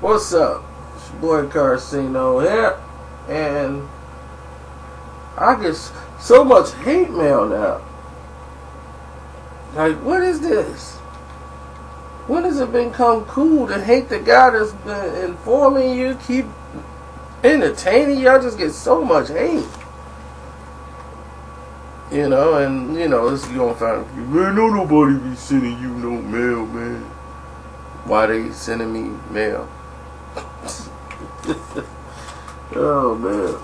What's up? It's your boy Karceno here, and I get so much hate mail now. Like, what is this? When has it become cool to hate the guy that's been informing you, keep entertaining you? I just get so much hate. You know, and you know, this is gonna find man, don't nobody be sending you no mail, man. Why they sending me mail? Oh man.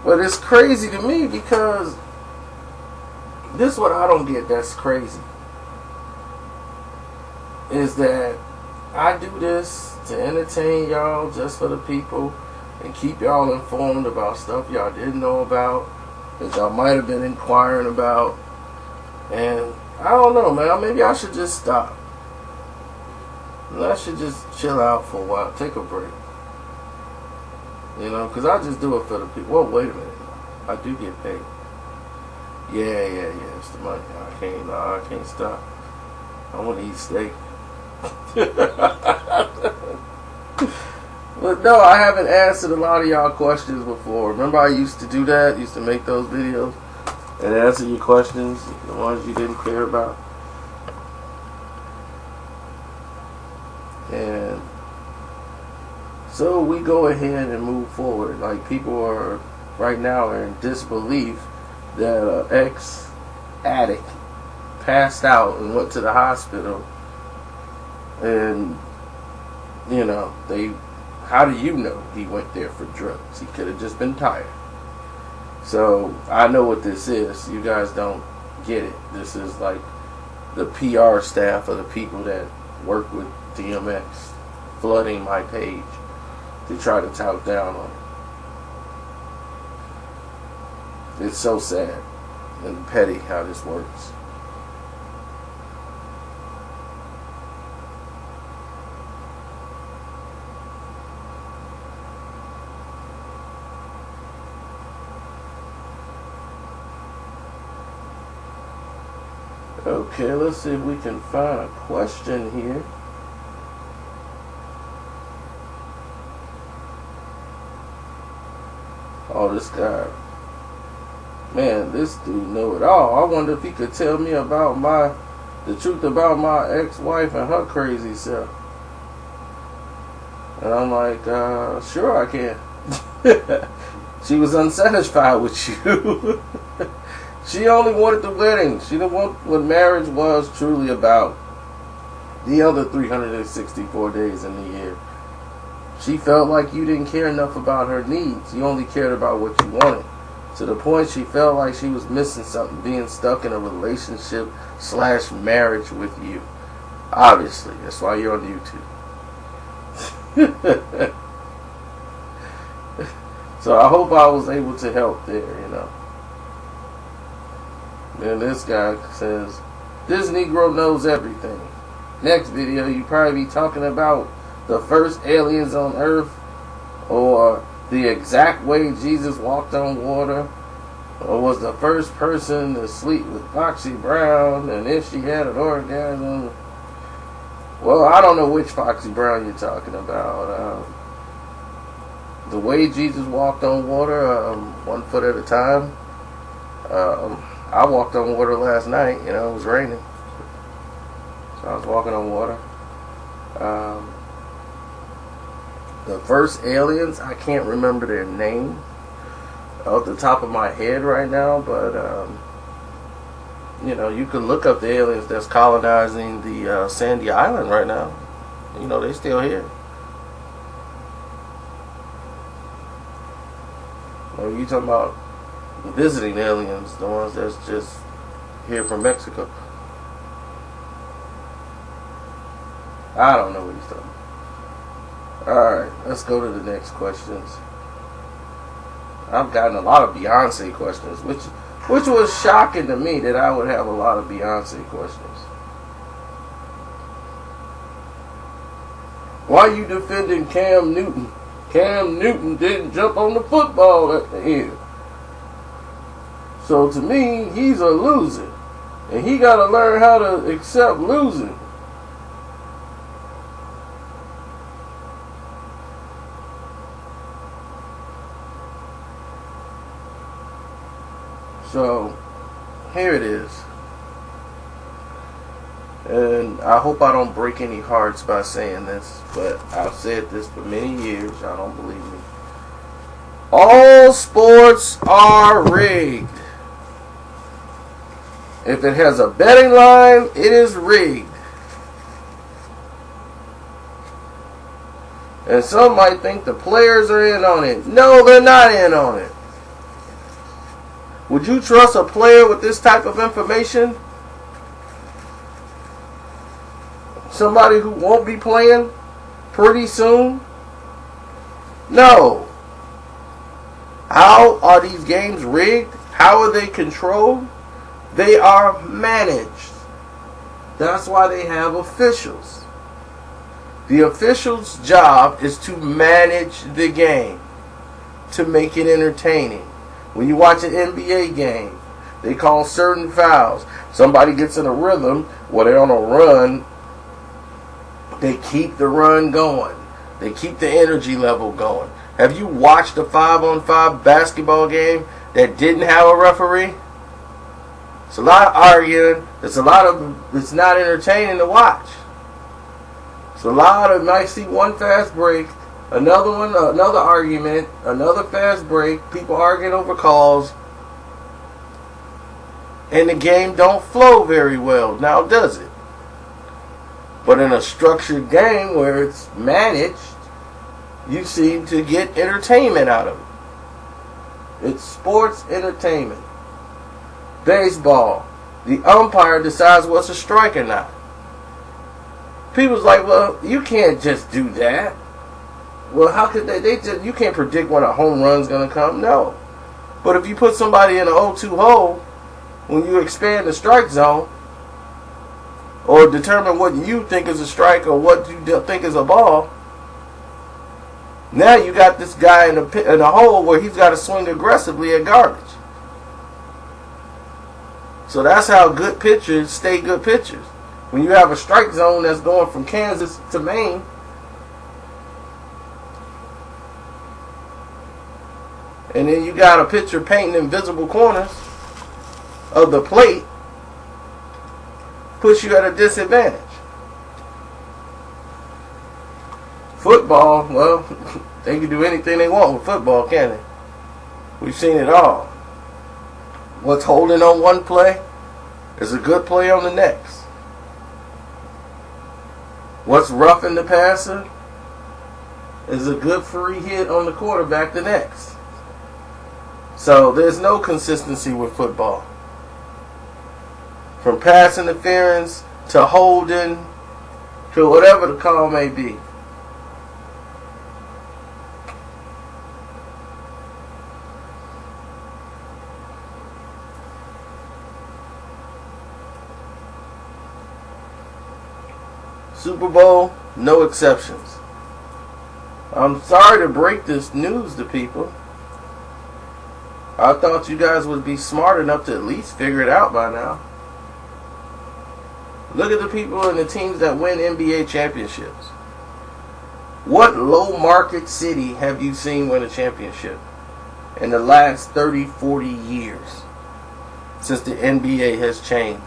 But it's crazy to me because this is what I don't get that's crazy. Is that I do this to entertain y'all just for the people and keep y'all informed about stuff y'all didn't know about, that y'all might have been inquiring about. And I don't know, man, maybe I should just stop. I should just chill out for a while, take a break. You know, because I just do it for the people. Well, wait a minute. I do get paid. Yeah, it's the money. I can't stop. I want to eat steak. But no, I haven't answered a lot of y'all questions before. Remember I used to do that? Used to make those videos and answer your questions, the ones you didn't care about. And so we go ahead and move forward. Like, people are right now are in disbelief that an ex-addict passed out and went to the hospital. And, you know, how do you know he went there for drugs? He could have just been tired. So, I know what this is. You guys don't get it. This is like the PR staff of the people that work with DMX flooding my page to try to talk down on it. It's so sad and petty how this works. Okay, let's see if we can find a question here. Oh, this guy. Man, this dude know it all. I wonder if he could tell me about the truth about my ex-wife and her crazy self. And I'm like, sure I can. She was unsatisfied with you. She only wanted the wedding. She didn't want what marriage was truly about. The other 364 days in the year. She felt like you didn't care enough about her needs. You only cared about what you wanted. To the point she felt like she was missing something, being stuck in a relationship / marriage with you. Obviously. That's why you're on YouTube. So I hope I was able to help there, you know. And this guy says, this Negro knows everything. Next video, you probably be talking about the first aliens on Earth, or the exact way Jesus walked on water, or was the first person to sleep with Foxy Brown, and if she had an orgasm. Well, I don't know which Foxy Brown you're talking about. The way Jesus walked on water, 1 foot at a time. I walked on water last night. You know, it was raining, so I was walking on water. The first aliens, I can't remember their name off the top of my head right now, but you know, you can look up the aliens that's colonizing the Sandy Island right now. You know, they still here. Or you talking about visiting aliens, the ones that's just here from Mexico? I don't know what he's talking about. Alright, let's go to the next questions. I've gotten a lot of Beyonce questions, which was shocking to me that I would have a lot of Beyonce questions. Why are you defending Cam Newton? Cam Newton didn't jump on the football at the end. So to me, he's a loser. And he got to learn how to accept losing. So, here it is. And I hope I don't break any hearts by saying this, but I've said this for many years. Y'all don't believe me. All sports are rigged. If it has a betting line, it is rigged. And some might think the players are in on it. No, they're not in on it. Would you trust a player with this type of information? Somebody who won't be playing pretty soon? No. How are these games rigged? How are they controlled? They are managed. That's why they have officials. The official's job is to manage the game, to make it entertaining. When you watch an NBA game, they call certain fouls. Somebody gets in a rhythm where they're on a run. They keep the run going. They keep the energy level going. Have you watched a 5-on-5 basketball game that didn't have a referee? It's a lot of arguing. It's not entertaining to watch. It's a lot of, you might see one fast break, another one, another argument, another fast break, people arguing over calls, and the game don't flow very well. Now, does it? But in a structured game where it's managed, you seem to get entertainment out of it. It's sports entertainment. Baseball, the umpire decides what's a strike or not. People's like, well, you can't just do that. Well, how could they just, you can't predict when a home run's going to come. No. But if you put somebody in an 0-2 hole, when you expand the strike zone, or determine what you think is a strike or what you think is a ball, now you got this guy in a hole where he's got to swing aggressively at garbage. So that's how good pitchers stay good pitchers. When you have a strike zone that's going from Kansas to Maine, and then you got a pitcher painting invisible corners of the plate, puts you at a disadvantage. Football, well, they can do anything they want with football, can't they? We've seen it all. What's holding on one play is a good play on the next. What's roughing the passer is a good free hit on the quarterback the next. So there's no consistency with football. From pass interference to holding to whatever the call may be. Super Bowl, no exceptions. I'm sorry to break this news to people. I thought you guys would be smart enough to at least figure it out by now. Look at the people and the teams that win NBA championships. What low market city have you seen win a championship in the last 30, 40 years since the NBA has changed?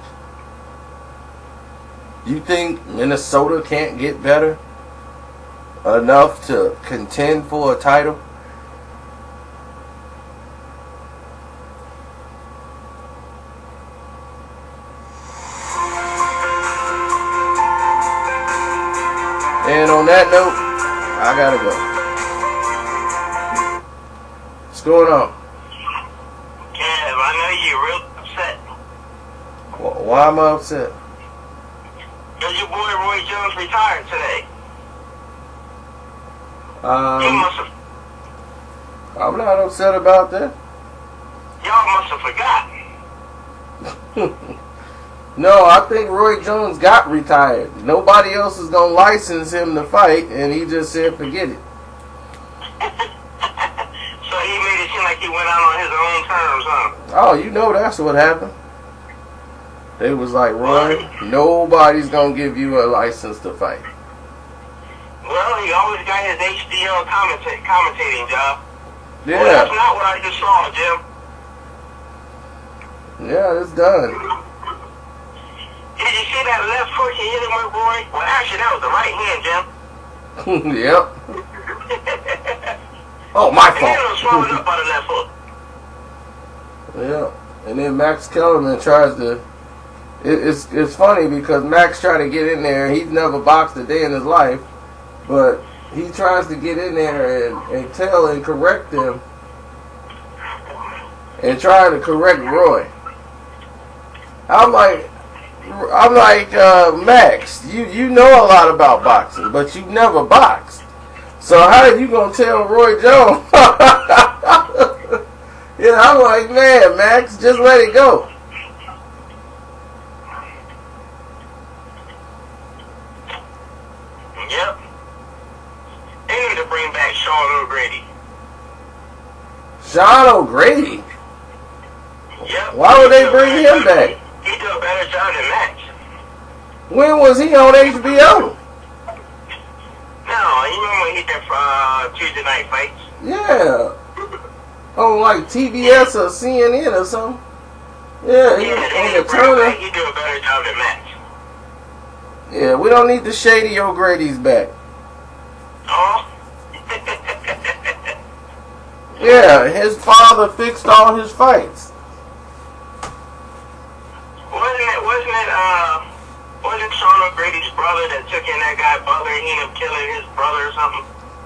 You think Minnesota can't get better enough to contend for a title? And on that note, I gotta go. What's going on? Kev, I know you're real upset. Why am I upset? Because your boy Roy Jones retired today. You must have. I'm not upset about that. Y'all must have forgot. No, I think Roy Jones got retired. Nobody else is going to license him to fight, and he just said forget it. So he made it seem like he went out on his own terms, huh? Oh, you know that's what happened. They was like, Roy, nobody's going to give you a license to fight. Well, he always got his HDL commentating job. Yeah. Well, that's not what I just saw, Jim. Yeah, it's done. Did you see that left hook he hit him with, boy? Well, actually, that was the right hand, Jim. Yep. Oh, my The hand was fault. swallowed up by the left hook. Yeah. And then Max Kellerman tries to... It's funny because Max tried to get in there. He's never boxed a day in his life. But he tries to get in there and tell and correct him. And try to correct Roy. I'm like, Max, you know a lot about boxing, but you never boxed. So how are you gonna tell Roy Jones? Yeah, I'm like, man, Max, just let it go. Yep. They need to bring back Sean O'Grady. Sean O'Grady? Yep. Why would they bring him back? He did a better job than Max. When was he on HBO? No, you remember when he did Tuesday Night Fights? Yeah. On like TBS or CNN or something. Yeah, he was on the Turner. He did a better job than Max. Yeah, we don't need the shady O'Grady's back. Oh? Yeah, his father fixed all his fights. Wasn't Sean O'Grady's brother that took in that guy Butler and he ended up killing his brother or something?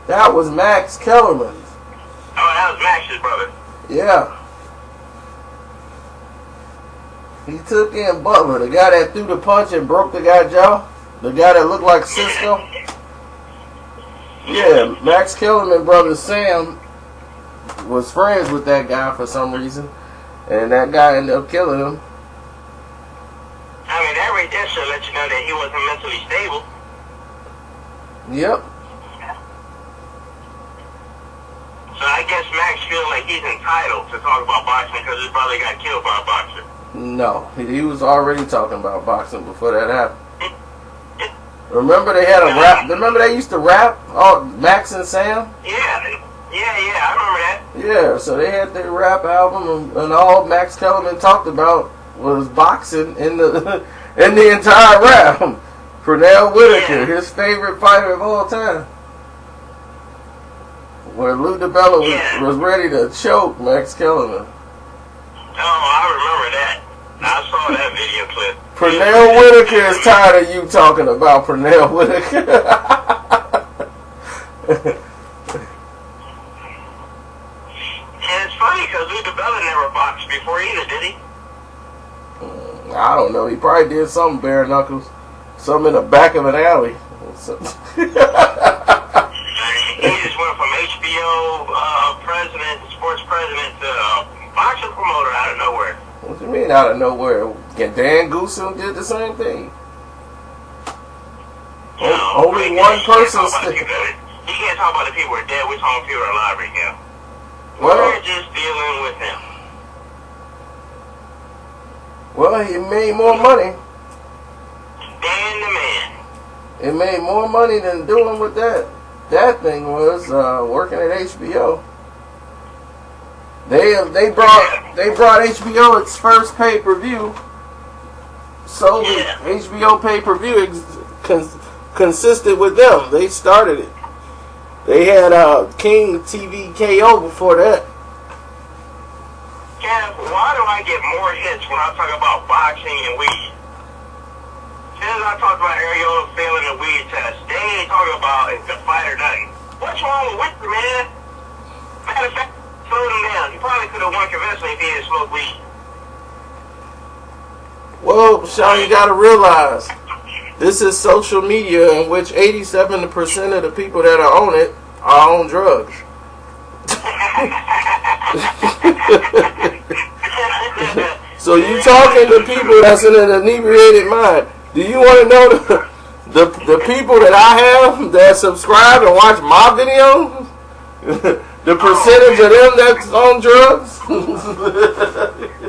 That was Max Kellerman. Oh, that was Max's brother. Yeah. He took in Butler, the guy that threw the punch and broke the guy's jaw. The guy that looked like Cisco. Yeah, Max Kellerman brother Sam was friends with that guy for some reason. And that guy ended up killing him. I mean, that right there should let you know that he wasn't mentally stable. Yep. So I guess Max feels like he's entitled to talk about boxing because his brother got killed by a boxer. No, he was already talking about boxing before that happened. Remember they had a rap? Remember they used to rap? Oh, Max and Sam? Yeah, I remember that. Yeah, so they had their rap album, and all Max Kellerman talked about was boxing in the in the entire rap. Pernell Whitaker, his favorite fighter of all time. Where Lou DiBella was ready to choke Max Kellerman. Oh, I remember that. I saw that video clip. Pernell Whitaker is tired of you talking about Pernell Whitaker. And it's funny because Lou DiBella never boxed before either, did he? I don't know. He probably did something bare knuckles. Something in the back of an alley. He just went from HBO president, sports president, to boxing promoter out of nowhere. What you mean out of nowhere? Dan Goosen did the same thing. No, Only one person. You can't talk about the people who are dead. We're talking people who are alive right now. Well, we're just dealing with him. Well, he made more money. Dan the man. It made more money than doing what that thing was, working at HBO. They brought HBO its first pay-per-view. Solely HBO pay-per-view consisted with them. They started it. They had King TV KO before that. Kev, why do I get more hits when I talk about boxing and weed? Since I talked about Ariola failing the weed test, they ain't talking about the fight or nothing. What's wrong with Whitaker, man? Matter of fact, slowed him down. He probably could have won convincingly if he didn't smoke weed. Well, Sean, you gotta realize, this is social media in which 87% of the people that are on it are on drugs. So you talking to people that's in an inebriated mind. Do you want to know the people that I have that subscribe and watch my videos? The percentage of them that's on drugs?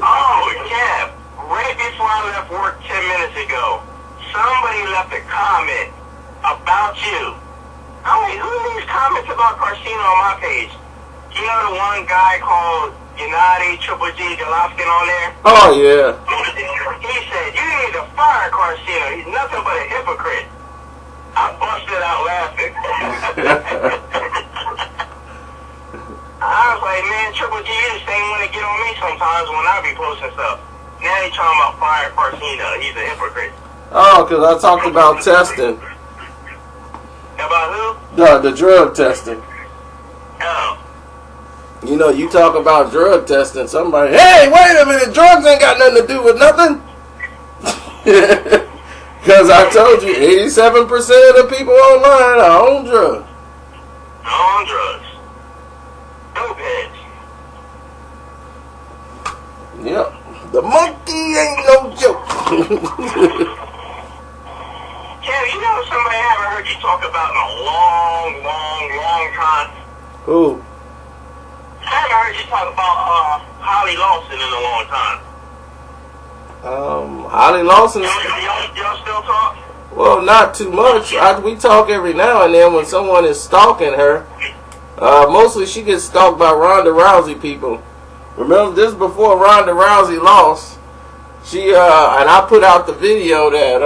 Oh, yeah. Right before I left work 10 minutes ago, somebody left a comment about you. I mean, who leaves comments about Karceno on my page? You know the one guy called Gennady, Triple G, Golovkin on there. Oh, yeah. He said, you need to fire Karceno. He's nothing but a hypocrite. I busted out laughing. I was like, man, Triple G, you the same one that get on me sometimes when I be posting stuff. Now they talking about fire Karceno. He's a hypocrite. Oh, because I talked about testing. About who? The drug testing. Oh. You know, you talk about drug testing, somebody, hey, wait a minute, drugs ain't got nothing to do with nothing. Because I told you, 87% of the people online are on drugs. On drugs. Dope heads. Yep. The monkey ain't no joke. Kev, you know somebody I haven't heard you talk about in a long time? Who? I haven't heard you talk about Holly Lawson in a long time. Holly Lawson. Y'all still talk? Well, not too much. We talk every now and then when someone is stalking her. Mostly she gets stalked by Ronda Rousey people. Remember, this before Ronda Rousey lost. She and I put out the video that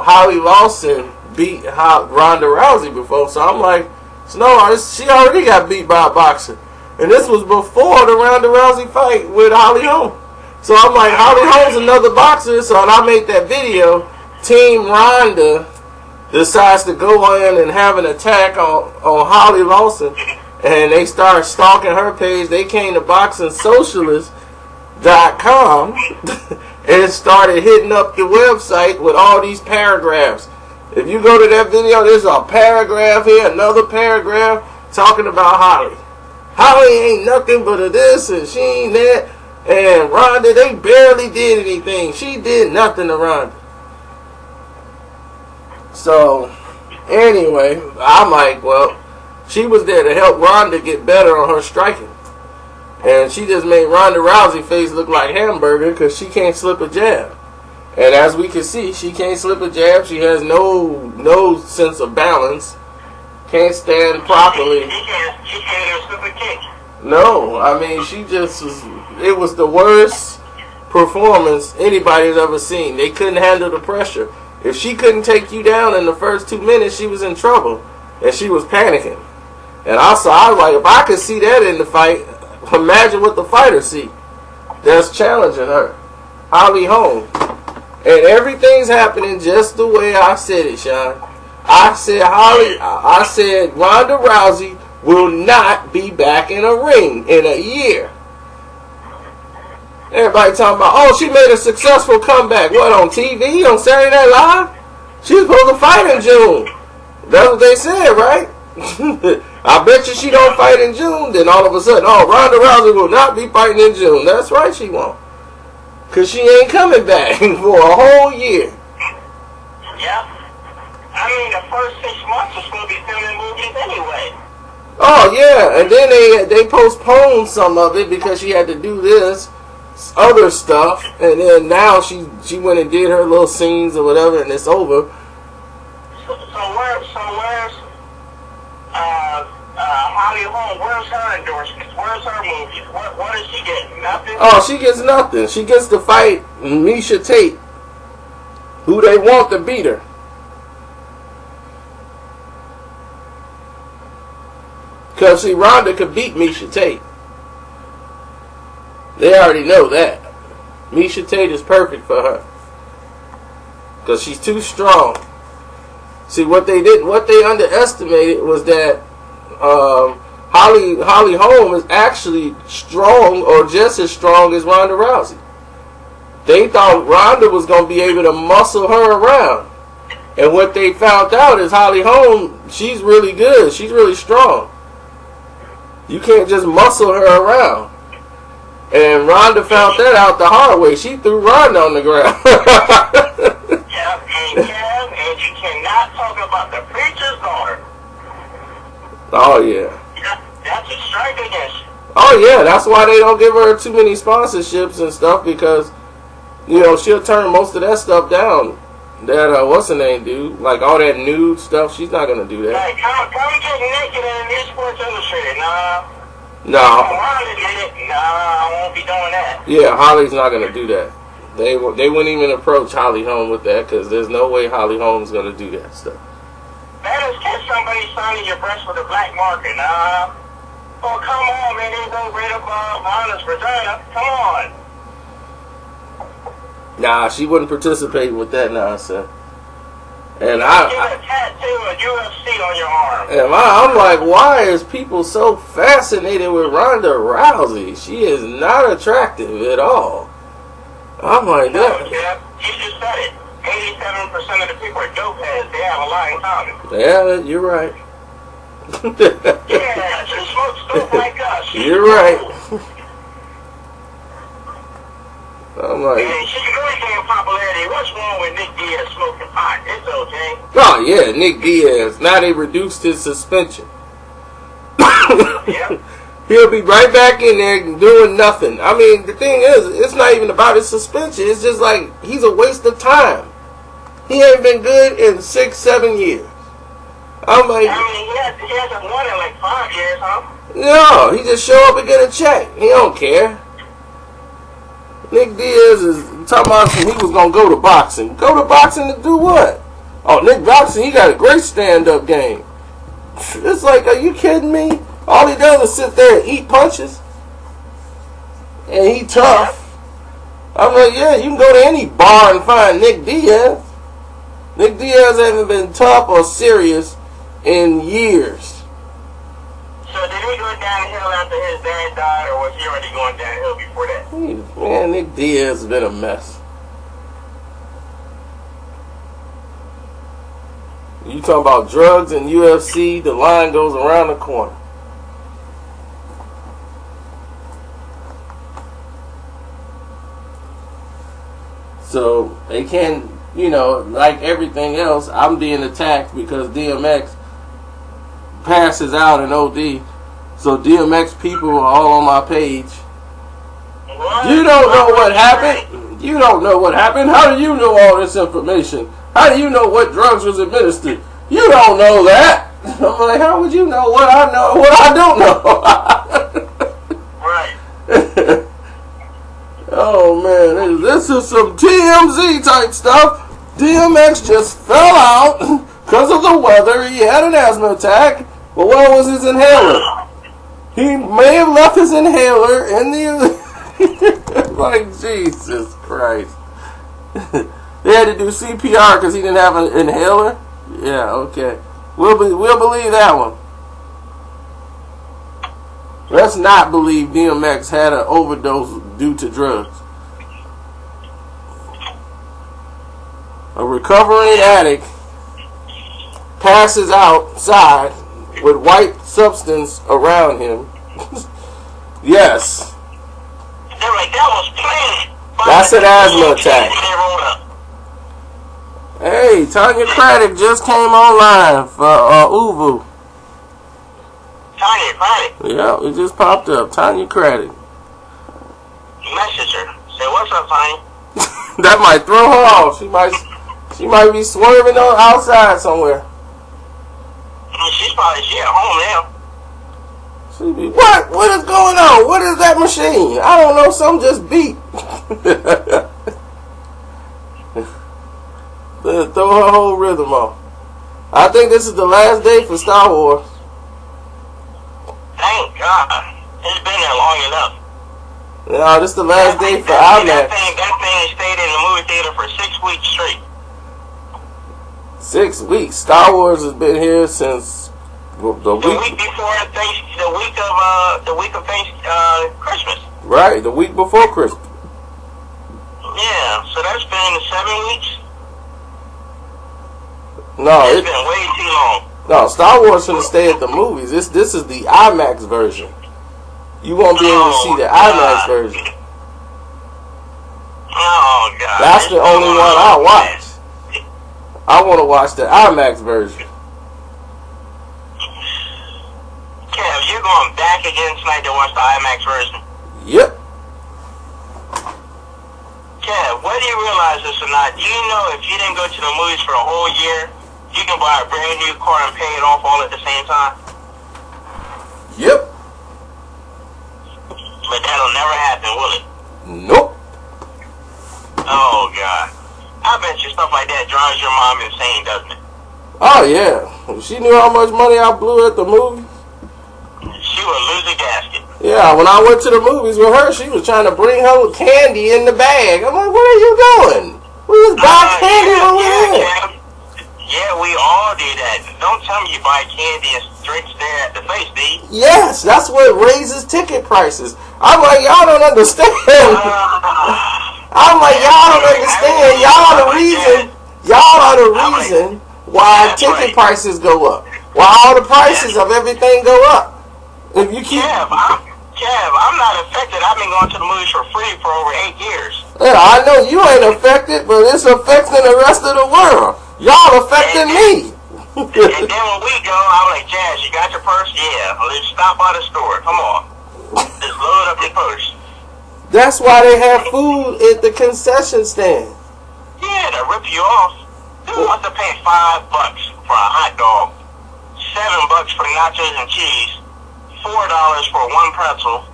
Holly Lawson beat Ronda Rousey before. So I'm like, no, she already got beat by a boxer. And this was before the Ronda Rousey fight with Holly Holm. So I'm like, Holly Holm's another boxer. So when I made that video, Team Ronda decides to go in and have an attack on Holly Lawson. And they start stalking her page. They came to BoxingSocialist.com and started hitting up the website with all these paragraphs. If you go to that video, there's a paragraph here, another paragraph talking about Holly. Holly ain't nothing but a this and she ain't that. And Ronda, they barely did anything. She did nothing to Ronda. So, anyway, I'm like, well, she was there to help Ronda get better on her striking. And she just made Ronda Rousey's face look like hamburger because she can't slip a jab. And as we can see, she can't slip a jab. She has no sense of balance. Can't stand properly. She can't even slip a kick. No, I mean, she just was, it was the worst performance anybody's ever seen. They couldn't handle the pressure. If she couldn't take you down in the first 2 minutes, she was in trouble. And she was panicking. And also, I was like, if I could see that in the fight, imagine what the fighters see that's challenging her. Holly Holm. And everything's happening just the way I said it, Sean. I said Ronda Rousey will not be back in a ring in a year. Everybody talking about, oh, she made a successful comeback. What, on TV? On Saturday Night Live? She was supposed to fight in June. That's what they said, right? I bet you she don't fight in June. Then all of a sudden, oh, Ronda Rousey will not be fighting in June. That's right, she won't. Because she ain't coming back for a whole year. Yeah. I mean, the first 6 months was going to be filming movies anyway. Oh, yeah. And then they postponed some of it because she had to do this other stuff. And then now she went and did her little scenes or whatever, and it's over. So where's Holly Holm? Where's her endorsements? Where's her movies? What does she get? Nothing? Oh, she gets nothing. She gets to fight Misha Tate, who they want to beat her. Because, see, Ronda could beat Misha Tate. They already know that. Misha Tate is perfect for her. Because she's too strong. See, what they underestimated was that Holly Holm is actually strong or just as strong as Ronda Rousey. They thought Ronda was going to be able to muscle her around. And what they found out is Holly Holm, she's really good. She's really strong. You can't just muscle her around. And Ronda found that out the hard way. She threw Ronda on the ground. Yeah, and you cannot talk about the preacher's daughter. Oh, yeah. That's a strike against you. Oh, yeah. That's why they don't give her too many sponsorships and stuff because, you know, she'll turn most of that stuff down. That, what's her name, dude? Like, all that nude stuff, she's not going to do that. Like, come get naked in the New Sports Illustrated. Nah. No. Ronda did it. Nah, I won't be doing that. Yeah, Holly's not gonna do that. They wouldn't even approach Holly Holm with that because there's no way Holly Holm's gonna do that stuff. That is catch somebody signing your breast with a black marker. Nah. Oh, come on, man. There's no right above Ronda's vagina. Come on. Nah, she wouldn't participate with that nonsense. And Get a tattoo of UFC on your arm. And I'm like, why is people so fascinated with Ronda Rousey? She is not attractive at all. I'm like, No, that. Jeff, you just said it. 87% of the people are dope heads. They have a lot in common. Yeah, you're right. Yeah, she smokes dope like us. You're right. I'm like, and she really gained popularity. What's wrong with Nick Diaz smoking pot? It's okay. oh yeah, Nick Diaz. Now they reduced his suspension. Yep. He'll be right back in there doing nothing. I mean, the thing is, it's not even about his suspension. It's just like he's a waste of time. He ain't been good in 6-7 years. I'm like, I mean, he hasn't won in like 5 years, huh? no, he just show up and get a check. He don't care. Nick Diaz is talking about he was gonna go to boxing. Go to boxing to do what? Oh, Nick boxing, he got a great stand-up game. It's like, are you kidding me? All he does is sit there and eat punches. And he tough. I'm like, yeah, you can go to any bar and find Nick Diaz. Nick Diaz hasn't been tough or serious in years. So did he go downhill after his dad died, or was he already going downhill before that? Man, Nick Diaz has been a mess. You talking about drugs and UFC, the line goes around the corner. So they can, like everything else, I'm being attacked because DMX passes out in OD. So DMX people are all on my page. What? You don't know what happened. You don't know what happened. How do you know all this information? How do you know what drugs was administered? You don't know that. I'm like, how would you know what I know, what I don't know? Right. Oh man, this is some TMZ type stuff. DMX just fell out because of the weather. He had an asthma attack. But what was his inhaler? He may have left his inhaler in the... like, Jesus Christ. They had to do CPR because he didn't have an inhaler? Yeah, okay. We'll believe that one. Let's not believe DMX had an overdose due to drugs. A recovering addict passes outside with white substance around him. Yes. They're like, that was planned. That's an asthma attack. Hey, Tanya Craddock just came online for Uvu. Tanya Craddock? Yeah, it just popped up. Tanya Craddock. Message her. Say, what's up, Tanya? That might throw her off. She might be swerving on outside somewhere. She's at home now. She be, what is going on? What is that machine? I don't know, something just beat. Throw her whole rhythm off. I think this is the last day for Star Wars. Thank God. It's been there long enough. No, this is the last day for That IMAX. thing stayed in the movie theater for 6 weeks straight. 6 weeks. Star Wars has been here since the week before Christmas. Right, the week before Christmas. Yeah, so that's been 7 weeks. No, it's been way too long. No, Star Wars shouldn't stay at the movies. This is the IMAX version. You won't be able to see the IMAX version. Oh God! That's the only one I watch. I want to watch the IMAX version. Kev, you're going back again tonight to watch the IMAX version? Yep. Kev, whether you realize this or not, do you know if you didn't go to the movies for a whole year, you can buy a brand new car and pay it off all at the same time? Yep. mom insane, doesn't it? Oh yeah. If she knew how much money I blew at the movies. She would lose a gasket. Yeah, when I went to the movies with her, she was trying to bring her candy in the bag. I'm like, what are you doing? We was buying candy over here. Yeah, we all do that. Don't tell me you buy candy and drinks there at the face, D. Yes, that's what raises ticket prices. I'm like, y'all don't understand. I'm like, y'all don't understand. Y'all are the reason why ticket prices go up. Why all the prices of everything go up. If you keep... Kev, I'm not affected. I've been going to the movies for free for over 8 years. Yeah, I know you ain't affected, but it's affecting the rest of the world. Y'all affecting me. And then when we go, I'm like, Jazz, you got your purse? Yeah. Let's stop by the store. Come on. Just load up your purse. That's why they have food at the concession stand. Yeah, they rip you off. Who wants to pay $5 for a hot dog, $7 for nachos and cheese, $4 for one pretzel,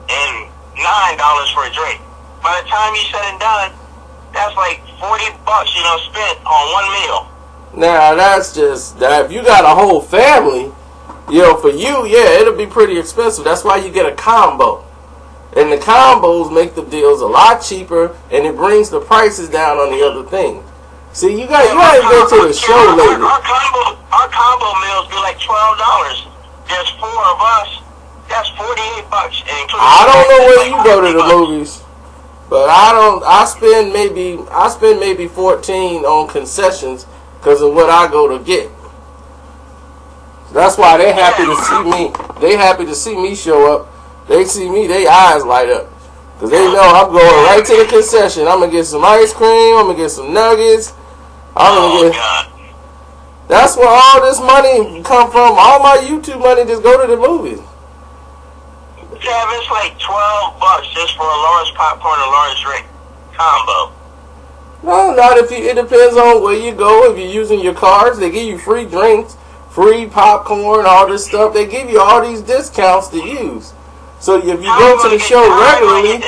and $9 for a drink? By the time you said and done, that's like $40 spent on one meal. Now that's just that. If you got a whole family, for you, yeah, it'll be pretty expensive. That's why you get a combo, and the combos make the deals a lot cheaper, and it brings the prices down on the other thing. See, you ain't been to the show lately. Our combo meals be like $12. There's 4 of us. That's $48. I don't know where you go to the movies, but I spend maybe 14 on concessions because of what I go to get. That's why they happy to see me. They happy to see me show up. They see me, they eyes light up because they know I'm going right to the concession. I'm gonna get some ice cream. I'm gonna get some nuggets. God. That's where all this money come from. All my YouTube money just go to the movies. Yeah, it's like $12 just for a large popcorn and large drink combo. No, not if you. It depends on where you go. If you're using your cards, they give you free drinks, free popcorn, all this stuff. They give you all these discounts to use. So if you go to the show regularly,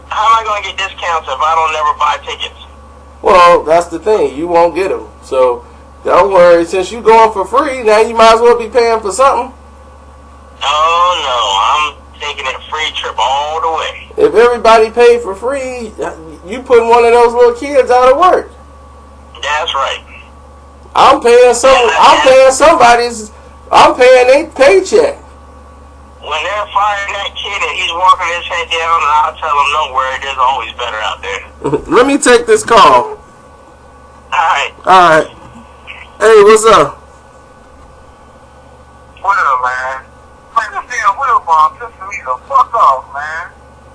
how am I going to get discounts if I don't never buy tickets? Well, that's the thing. You won't get them. So don't worry. Since you're going for free, now you might as well be paying for something. Oh no, I'm taking a free trip all the way. If everybody paid for free, you putting one of those little kids out of work. That's right. I'm paying their paycheck. When they're firing that kid and he's walking his head down, and I'll tell him, don't worry, there's always better out there. Let me take this call. Alright. Hey, what's up? What up, man? Man, this damn wheel bomb just me the fuck off, man.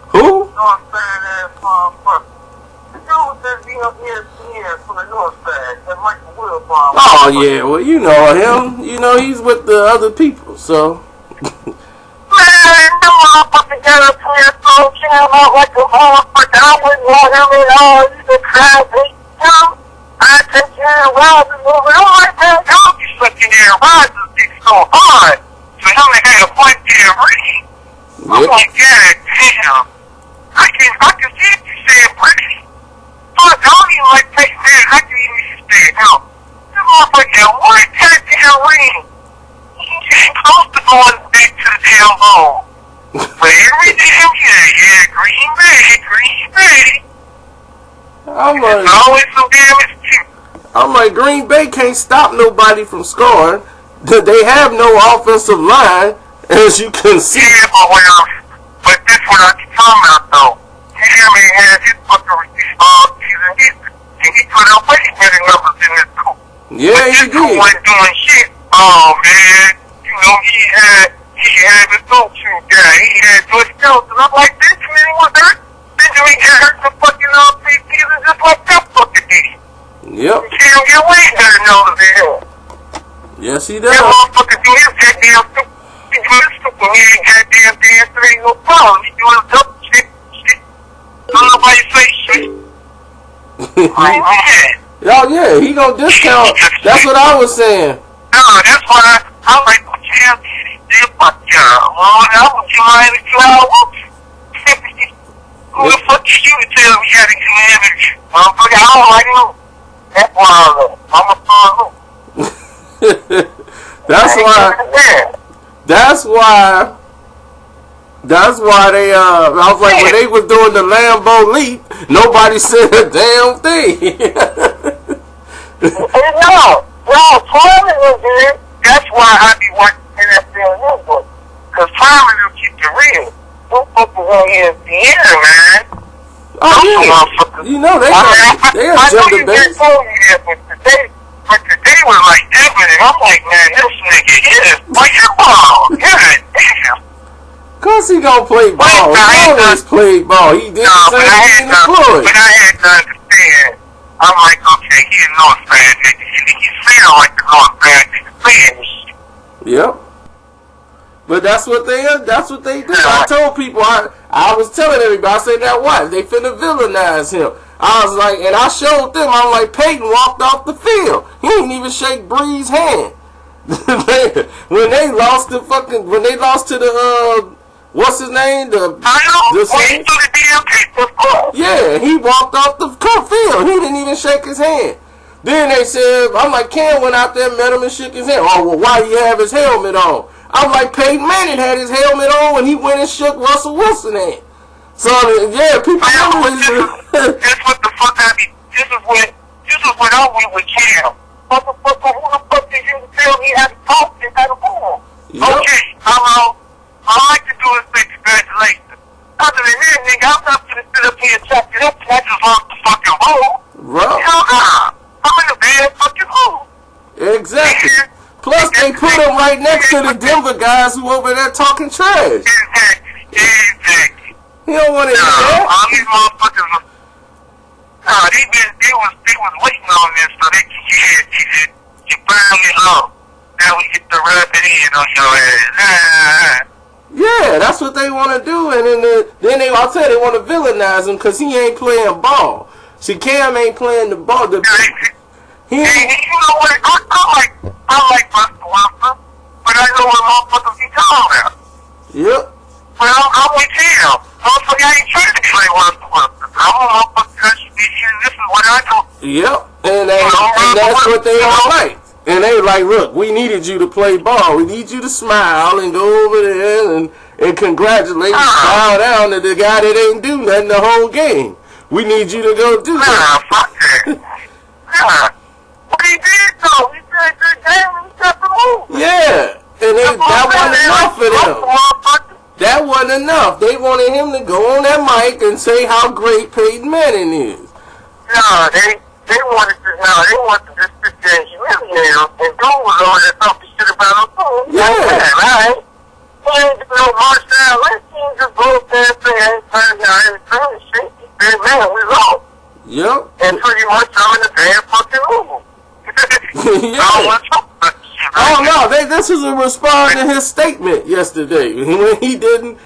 Who? North Side ass motherfucker. The dude just be up here from the North Side, that Michael Wheel bomb. Oh, yeah, well, you know him. You know he's with the other people, so. Man, the motherfucker got up here talking out like a motherfucker. I wouldn't want him at all. He's a crazy. I take care of Rogers over. I'm like, man, y'all be sucking there. Rogers be so hard. So he only had a point there ring. I'm like, God damn. I can see if you saying pretty. Fuck, I don't even like taking that. I can even stay out. This motherfucker had one goddamn ring. He came close to going back to the damn ball. But every damn year, yeah, Green Bay. It's always some damage too. I'm like, Green Bay can't stop nobody from scoring. They have no offensive line, as you can see. Yeah, but that's what I keep talking about, though. He had his fucking season, and he put up way better numbers in this school. Yeah, he did. This wasn't doing shit. Oh, man. You know, he had the go-to guy. He had George Jones, and I'm like, Benjamin was hurt. Benjamin got hurt the fucking preseason just like that fucking did. Yep. He don't get way better numbers than him. Yes, he does. That motherfucker do his goddamn stupid. He do his stupid. He ain't goddamn dance. There ain't no problem. He doing dumb shit. Don't nobody say shit. Oh, Oh, yeah, he gonna discount. That's what I was saying. No, that's why I like what you have to do. Fuck y'all. Well, I was trying to who the fuck is you to tell me how to command it? Motherfucker, I don't like him. That's why I'm a son. That's why they I was like, when they was doing the Lambo leap, nobody said a damn thing. No, Prime was there. That's why I be watching NFL Network. Cause Prime will keep it real. Those fuckers on ESPN, man. Oh yeah, you know they jump the base. But today was like evident. I'm like, man, this nigga is playing ball. God damn. Cause he gonna play ball. He always played ball. He did the same thing in the Floyd. But I had to understand. I'm like, okay, he's a North fan. He sound like the North fan. Yep. But that's what they do. I told people, I was telling everybody, I said, now what? They finna villainize him. I was like, and I showed them, I'm like, Peyton walked off the field. He didn't even shake Bree's hand. when they lost to the, what's his name? Yeah, he walked off the field. He didn't even shake his hand. Then they said, I'm like, Cam went out there, met him and shook his hand. Oh, well, why do you have his helmet on? I'm like, Peyton Manning had his helmet on when he went and shook Russell Wilson hand. So, yeah, people always... That's what the fuck I mean. This is what I went with Cam. Motherfucker, who the fuck did you tell me how to talk and how to move? Yep. Okay, all I like to do is say congratulations. Other than that, nigga, I'm not gonna sit up here and chat it up and I just lost the fucking roll. Right. Hell nah. I'm in a bad fucking mood. Exactly. Plus, they put him right next to the Denver guys who over there talking trash. Exactly. He don't want to hear that. All these motherfuckers was, they was waiting on this so they could you finally low. Now we get to rub it in on your ass. Yeah, that's what they want to do, and then I'll tell you, they want to villainize him because he ain't playing ball. See, Cam ain't playing the ball. You know what? I like Buster Wilson, but I know what motherfuckers he talking about. Yep. But I'm with him. Motherfucker, I ain't trying to play Buster Wilson. I'm a motherfucker. This is what I do. Yep. And that's what they all like. And they like, look, we needed you to play ball. We need you to smile and go over there and congratulate and bow down to the guy that ain't do nothing the whole game. We need you to go do that. Fuck that. But he did though. He did a good game and he kept the move. Yeah. And that wasn't enough for them. That wasn't enough. They wanted him to go on that mic and say how great Peyton Manning is. No, they wanted to just sit there and humiliate him and go with all that talking shit about him too. Yeah. Right? He ain't do no march down. Let's just go up there and say, hey, turn and shit. He said, man, we lost. Yep. And pretty much I'm in the damn fucking room. Yeah. I don't want to talk about this shit. Oh no, this is a response to his statement yesterday. When he didn't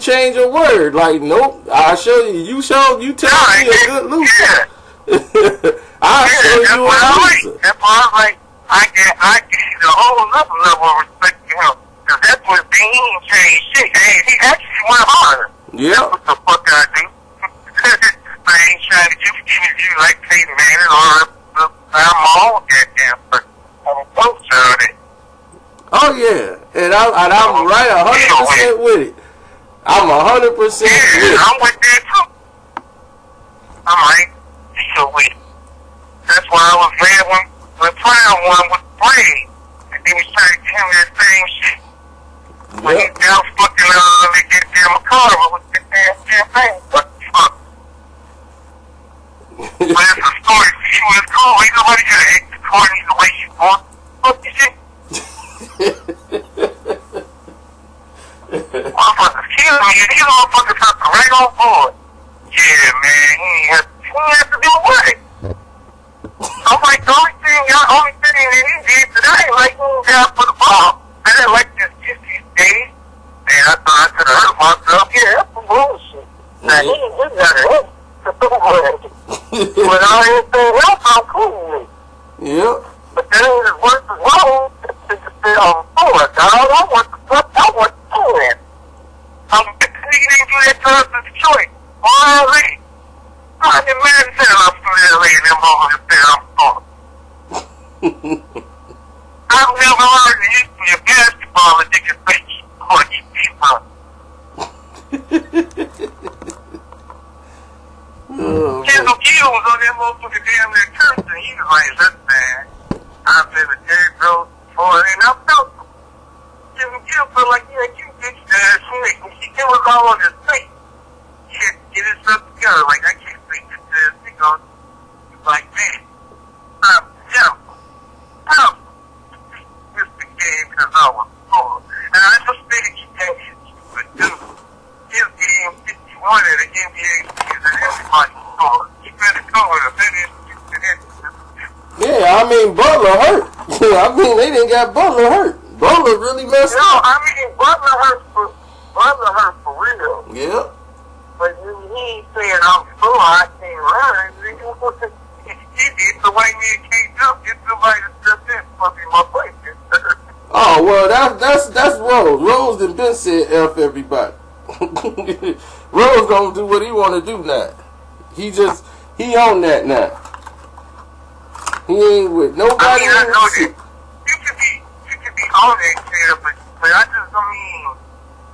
change a word. Like, nope, I'll show you. You tell me a good loser. Yeah. I'll show you a loser. That's why I was like, I get a whole other level of respect to him. Because that's what he ain't changed shit. He actually went harder. Yeah. That's what the fuck I do. I ain't trying to give you like Peyton Manning or I'm all goddamn person. I'm a poster on it. Oh yeah, and I'm right 100% with it. I'm 100% with it. I'm with that too. I'm right. So with it. That's why I was mad when Prime won with Brady, and they was trying to tell me that same shit. When he down fucking they get damn McCarver with the damn campaign. What the fuck? But it's a story. She was cool. Ain't nobody gonna hate the Courtney the way she wants. Fuck this shit. Motherfuckers killing me. These motherfuckers have to right on board. Yeah, man. He ain't have to do what? I'm like, the only thing that he did today, like, he got for the ball. I didn't like this these days. And I thought I could have hurt myself. Yeah, that's some bullshit. Now, he didn't do that. But all anything else, I'm cool with. Yep. But then it works as well to say, oh, dog, I want the plan. Nigga didn't do that to us in Detroit. Already. I didn't imagine that I'm still there laying them over the your face. Or you keep up. Kendall Gill was on that motherfucker damn near church, and he was like, "Listen, man, I've been a Jerry Rose before, and I felt Kendall Gill felt like, yeah, you bitch ass nigga. It was all on his face. He had to get his stuff together. Like, I can't think this ass nigga. He's like, man, I'm Mr. Game because I was poor. And I just figured he had his stupid dude. His game 51 at the NBA season, everybody scored. You better go with a finish. Yeah, I mean, Butler hurt. I mean, they didn't got Butler hurt. Butler really messed up. No, I mean, Butler hurt for real. Yeah. But he ain't saying I'm poor, I can't run. He did the white man can't jump. Get somebody to step in, fuck in my place. Oh, well, that's Rose. Rose done been said F everybody. Rose gonna do what he wanna do now. He on that now. He ain't with nobody. I mean, I know that you can be on that shit, but I just, I mean,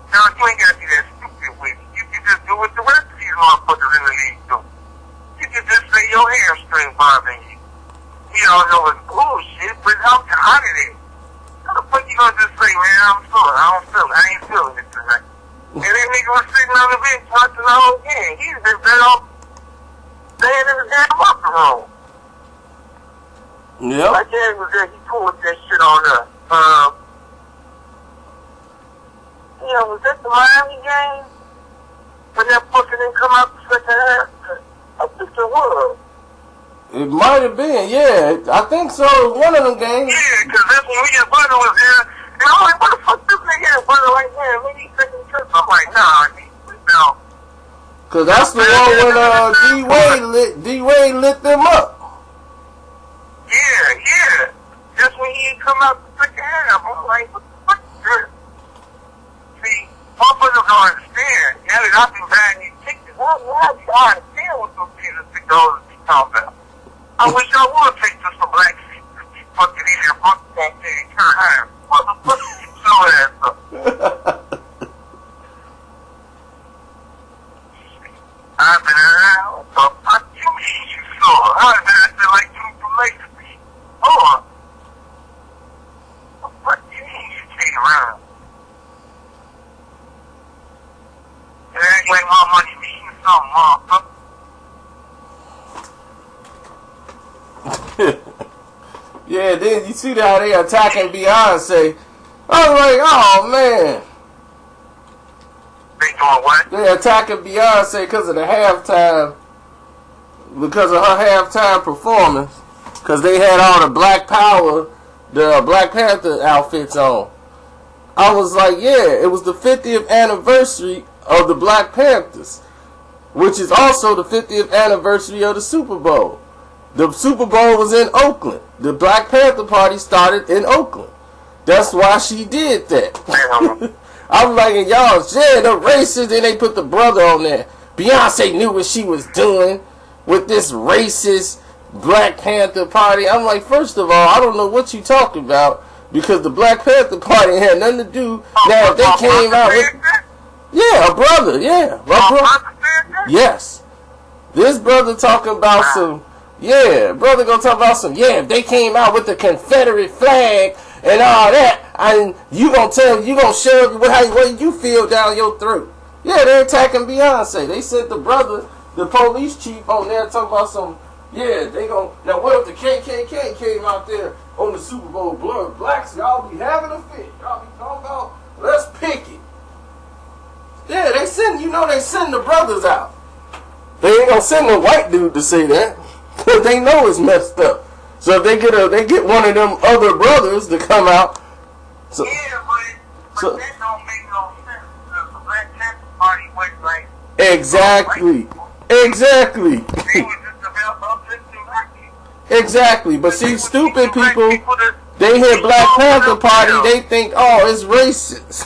no, you ain't gotta be that stupid with it. You can just do what the rest of these motherfuckers in the league do. You can just say your hamstring bothering you. You don't know it's bullshit, but how did it? How the fuck you gonna just say, man, I'm sore, I ain't feeling it tonight. And that nigga was sitting on the bench watching the whole game. He's been better off staying in the damn locker room. Yep. My dad was there, he pulled that shit on us. Was that the Miami game? When that fucker didn't come out the second half? I think it was. It might have been, yeah. I think so. It was one of them games. Yeah, because that's when William Butler was there. And I'm like, what the fuck this nigga had Butler like, man, maybe he's taking the trip. I'm like, nah, no. Because that's the one when D-Wade lit them up. Yeah. Just when he ain't come out the second half, I'm like, what the fuck is this? See, motherfuckers don't understand. Now that I've been buying these tickets, why do I understand what those season ticket holders be talking about? I wish I would take just some black fucking in there, fuck that thing, turn higher. Motherfucker, get your ass up. I've been around, so fuck you, you saw. I've been acting like you from Lakers. Oh, what do you mean you stay around? It ain't like my money means something, motherfucker. Yeah, then you see how they attacking Beyonce. I was like, oh man. They doing what? They attacking Beyonce because of the halftime, because of her halftime performance. Because they had all the Black Power, the Black Panther outfits on. I was like, yeah, it was the 50th anniversary of the Black Panthers, which is also the 50th anniversary of the Super Bowl. The Super Bowl was in Oakland. The Black Panther Party started in Oakland. That's why she did that. I was like, y'all, yeah, the racist, and they put the brother on there. Beyonce knew what she was doing with this racist Black Panther Party. I'm like, first of all, I don't know what you talking about, because the Black Panther Party had nothing to do. Now, if they came out with... Yeah, a brother, yeah. My brother. Yes. This brother talking about some... Yeah, brother gonna talk about some... Yeah, if they came out with the Confederate flag and all that, and you gonna shove what you feel down your throat. Yeah, they're attacking Beyonce. They sent the brother, the police chief, on there talking about some... Yeah, they gon' now what if the KKK came out there on the Super Bowl blood blacks? Y'all be having a fit. Y'all be talking about, let's pick it. Yeah, they send the brothers out. They ain't gonna send a white dude to say that, because they know it's messed up. So if they get one of them other brothers to come out. So, yeah, but that don't make no sense, because the Black Panther Party was like... Exactly. Exactly, but see, stupid people, they hear Black Panther Party, they think, oh, it's racist.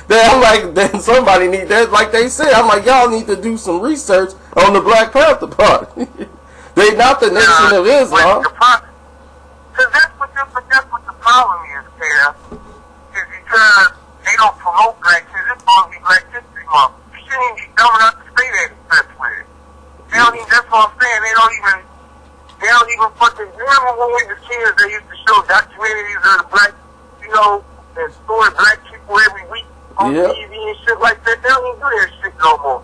Then I'm like, then somebody need that, like they said, I'm like, y'all need to do some research on the Black Panther Party. They not the Nation of Islam. Because that's what the problem is, Kev. Is because people every week on TV and shit like that. They don't even do that shit no more.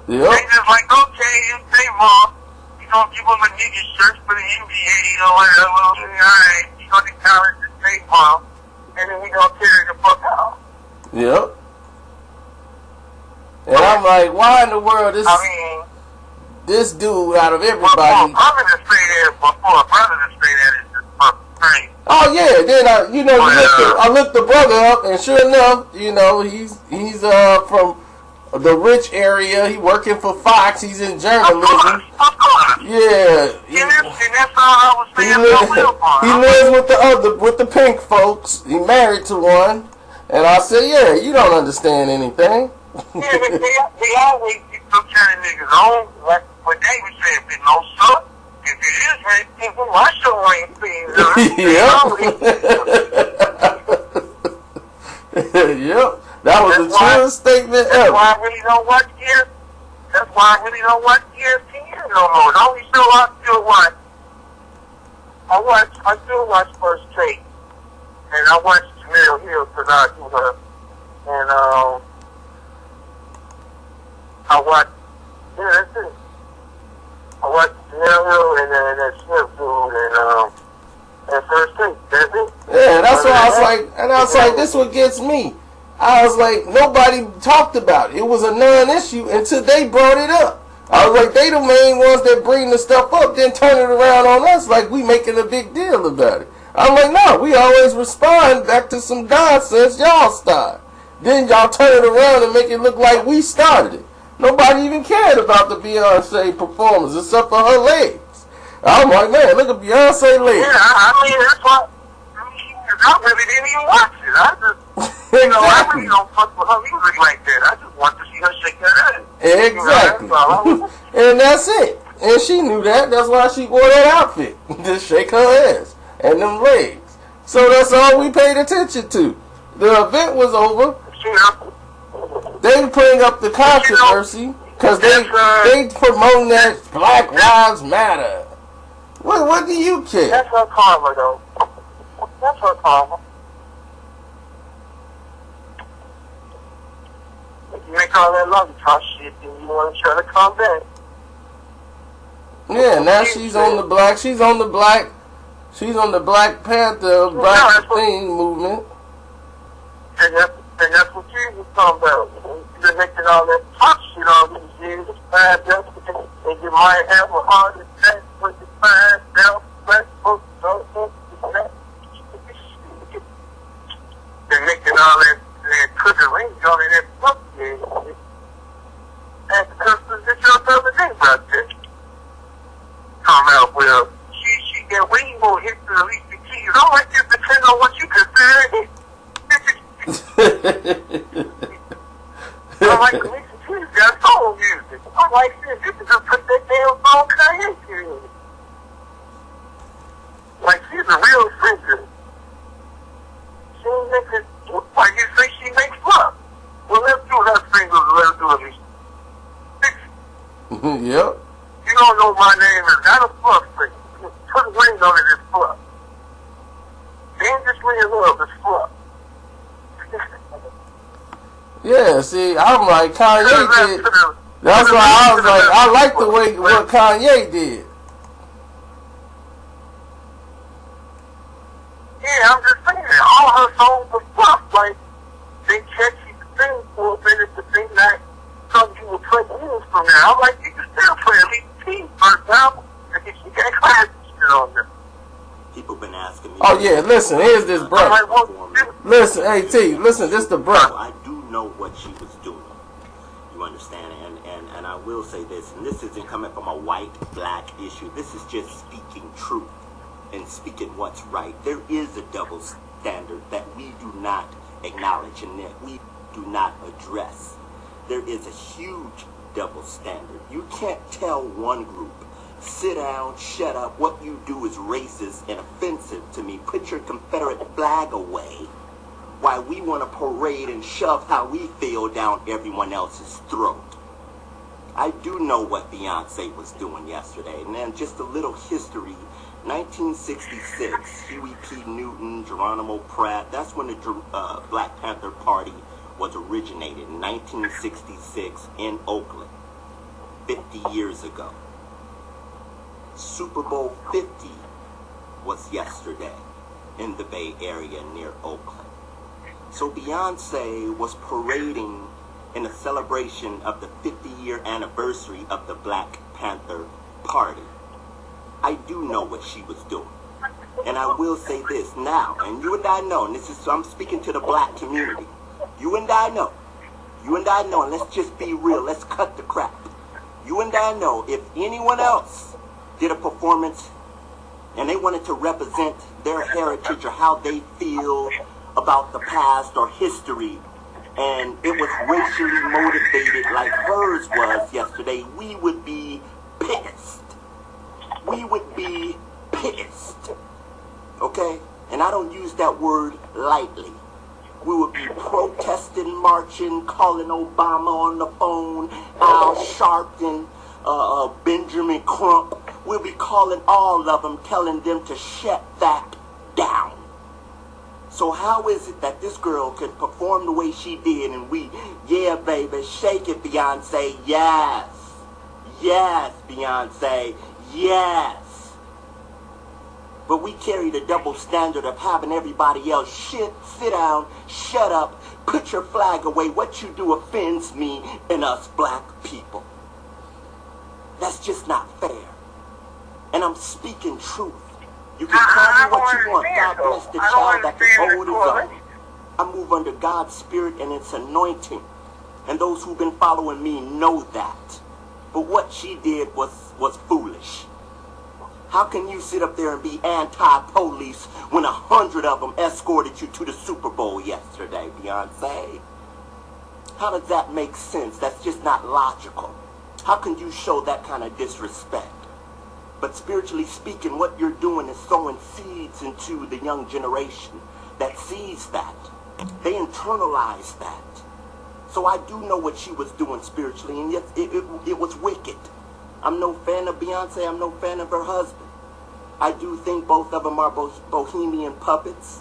They just like, okay, it's J-Ball. You gonna give him a nigga shirt for the NBA or whatever. Alright, you gonna acknowledge the J-Ball. And then we gonna carry the fuck out. Yep. And I'm like, why in the world this dude out of everybody? Brother to say that is just fucking crazy. Oh yeah, then I looked the brother up, and sure enough, he's from the rich area. He working for Fox. He's in journalism. Of course. Yeah. And that's all I was saying. He lives with the pink folks. He married to one, and I said, yeah, you don't understand anything. Yeah, but they always get some kind of niggas on, like what David said, if it's no suck, if it is right, people, my show ain't seen. Yep. That was the truest statement ever. That's why I really don't watch ESPN no more. The only show I still watch First Take, and I watch Jamel Hill because I do her, and I watch, that's it. I watch Jamel Hill and that Smith dude and First Take. That's it. Yeah, that's why I was like, this what gets me. I was like, nobody talked about it. It was a non-issue until they brought it up. I was like, they the main ones that bring the stuff up, then turn it around on us like we making a big deal about it. I'm like, no, we always respond back to some nonsense y'all start. Then y'all turn it around and make it look like we started it. Nobody even cared about the Beyonce performance except for her legs. I'm like, man, look at Beyonce legs. Yeah, I mean, that's why I really didn't even watch it. I just, I really don't fuck with her music like that. I just want to see her shake her ass. Exactly. And that's it. And she knew that. That's why she wore that outfit. Just shake her ass and them legs. So that's all we paid attention to. The event was over. They bring up the controversy because they promoting that Black Lives Matter. What do you care? That's her karma, though. That's her karma. If you make all that love talk shit, then you want to try to come back. Yeah, now she's on the Black Panther, Black Thing movement. And that's what you was talking about. You've been making all that talk shit all these years. And you might have a heart attack when you find out black folks don't think that. They're making all that cooking rings on it and fuck you. And the customers that y'all the other day about that. Come out with she got way more hits than Alicia Keys. I don't like this depend on what you consider it. I like Alicia Keys got soul music. I like this. This is just put that damn song Kanye in. Like she's a real singer. She makes it, like you say, she makes love. Well, let's do her singles and let's do Alicia. Yep. You don't know my name is not a fluff thing. Put wings on it is fluff. Dangerously in love is fluff. Yeah, see, I'm like, Kanye did. That's why I was like, I like the way what Kanye did. Yeah, I'm just saying, all her songs are fluff. Like, they catchy to sing for a minute to sing that something you will play years from now. I'm like, you can still play at least first album. And she got classic shit on there. People been asking me. Oh yeah, listen, here's this brother. Like, well, listen, hey T, listen, this the brother. I do know what she was doing. You understand? And I will say this, and this isn't coming from a white, black issue. This is just speaking truth and speaking what's right. There is a double standard that we do not acknowledge and that we do not address. There is a huge double standard. You can't tell one group, sit down, shut up, what you do is racist and offensive to me, put your Confederate flag away, while we want to parade and shove how we feel down everyone else's throat. I do know what Beyonce was doing yesterday, and then just a little history 1966, Huey P. Newton, Geronimo Pratt, that's when the Black Panther Party was originated, in 1966 in Oakland, 50 years ago. Super Bowl 50 was yesterday in the Bay Area near Oakland. So Beyonce was parading in a celebration of the 50-year anniversary of the Black Panther Party. I do know what she was doing. And I will say this now, and you and I know, and this is, I'm speaking to the black community. You and I know, and let's just be real, let's cut the crap. You and I know, if anyone else did a performance and they wanted to represent their heritage or how they feel about the past or history, and it was racially motivated like hers was yesterday, we would be pissed. We would be pissed. Okay? And I don't use that word lightly. We would be protesting, marching, calling Obama on the phone, Al Sharpton, Benjamin Crump. We'll be calling all of them, telling them to shut that down. So how is it that this girl could perform the way she did and we, yeah, baby, shake it, Beyonce, yes. Yes, Beyonce, yes. But we carry the double standard of having everybody else sit down, shut up, put your flag away. What you do offends me and us black people. That's just not fair. And I'm speaking truth. You can call me what you want. God bless the child that the old is on. I move under God's spirit and its anointing. And those who've been following me know that. But what she did was foolish. How can you sit up there and be anti-police when 100 of them escorted you to the Super Bowl yesterday, Beyonce? How does that make sense? That's just not logical. How can you show that kind of disrespect? But spiritually speaking, what you're doing is sowing seeds into the young generation that sees that. They internalize that. So I do know what she was doing spiritually, and yes, it was wicked. I'm no fan of Beyonce. I'm no fan of her husband. I do think both of them are bohemian puppets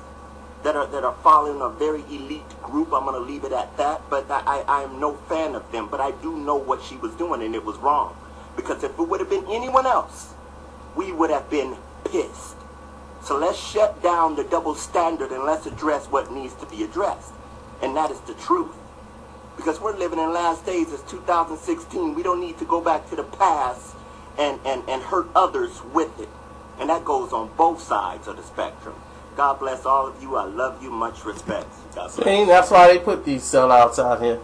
that are following a very elite group. I'm going to leave it at that. But I am no fan of them. But I do know what she was doing, and it was wrong. Because if it would have been anyone else, we would have been pissed. So let's shut down the double standard and let's address what needs to be addressed. And that is the truth. Because we're living in last days. It's 2016. We don't need to go back to the past and hurt others with it. And that goes on both sides of the spectrum. God bless all of you. I love you. Much respect. God bless. See, that's why they put these sellouts out here.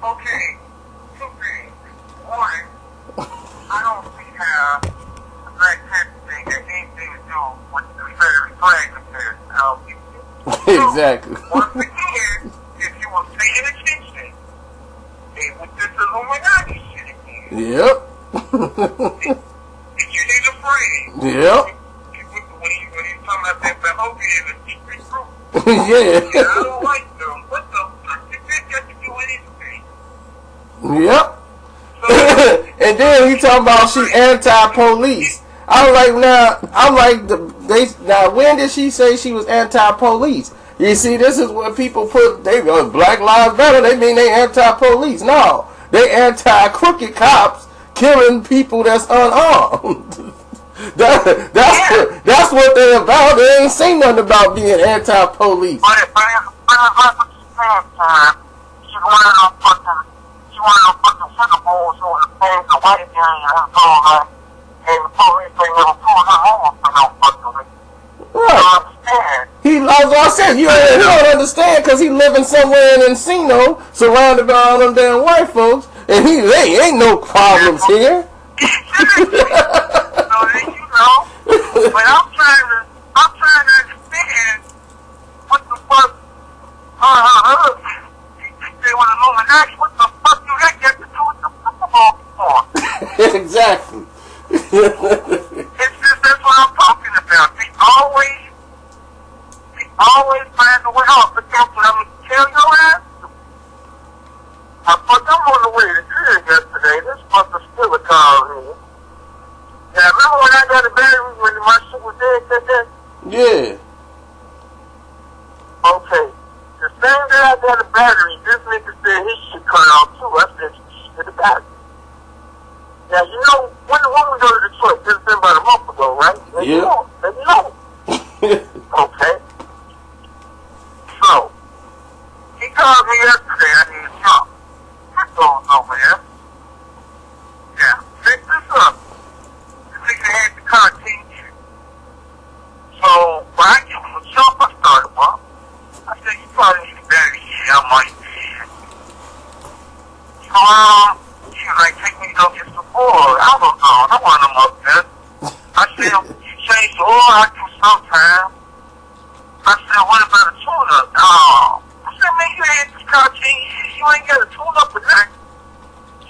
Okay, two things. One, I don't see how the Black Panther thing has anything to do with the Confederate flag compared to how people do. Exactly. Once again, if you were paying attention, they put this Illuminati shit again. Yep. Did you hear the phrase? Yep. When you talking about that Bahobi in the secret group? Yeah. I don't like them. What the fuck did that got to do anything? Yep. And then he talking about she anti-police. I'm like, now when did she say she was anti-police? You see, this is what people put. They go Black Lives Matter. They mean they anti-police. No, they anti-crooked cops killing people that's unarmed. That's what they're about. They ain't saying nothing about being anti-police. But it's like what you said, Tom. She's one of those fucking Super Bowls who was paying the white area and so on, and the police ain't never pulled her over for no fucking reason. Right. You understand? As I said, he don't understand because he living somewhere in Encino, surrounded by all them damn white folks, and they ain't no problems here. Exactly. So then you know, but I'm trying to understand what the fuck they want to Illuminati. What the fuck do that get to do with the Super Bowl for? Exactly. It's just that's what I'm talking about. They always find a way out. But that's what I'm gonna tell your ass. I'm on the way to here yesterday. This must have still a car here. Yeah, remember when I got to Same day I got a battery, this nigga said his shit cut off too. I said, shit, the battery. Now, you know, when we go to Detroit, this has been about a month ago, right? Yeah. Let me know. Okay. So, he called me yesterday, I need to talk. I told him over there. Yeah, pick this up. The nigga had the car teach. So, when I give him a jump, I started him up. I said, you probably need a battery. Yeah, I might. So, she was like, take me to go get some oil. I don't know. I want them up there. I said, you change the oil, I do sometimes. I said, what about a tune-up? Oh. I said, man, you ain't this car change. You ain't got a tune-up or nothing.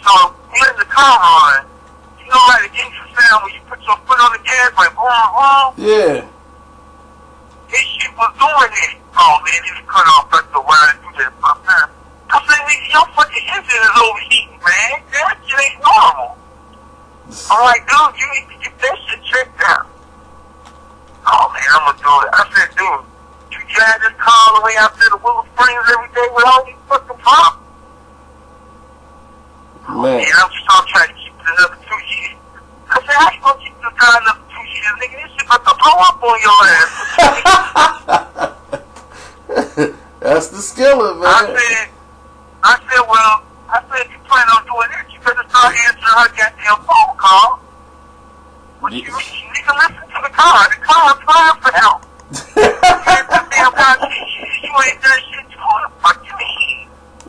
So, when the car on, you know how the engine sound when you put your foot on the gas, like, boom, boom? Yeah. This shit was doing it. Oh, man, it was cut off like the wire through that sometimes. I said, nigga, your fucking engine is overheating, man. That shit ain't normal. I'm like, dude, you need to get that shit checked out. Oh, man, I'm gonna do it. I said, dude, you drive this car all the way out to the Willow Springs every day with all these fucking problems? Man. And I'm just trying to keep it another 2 years. I said, how you gonna keep this car another 2 years, nigga? This shit about to blow up on your ass. That's the skiller, man. I said, if you plan on doing this, you better start answering her goddamn phone call. But you nigga, listen to the car. The car applied for help.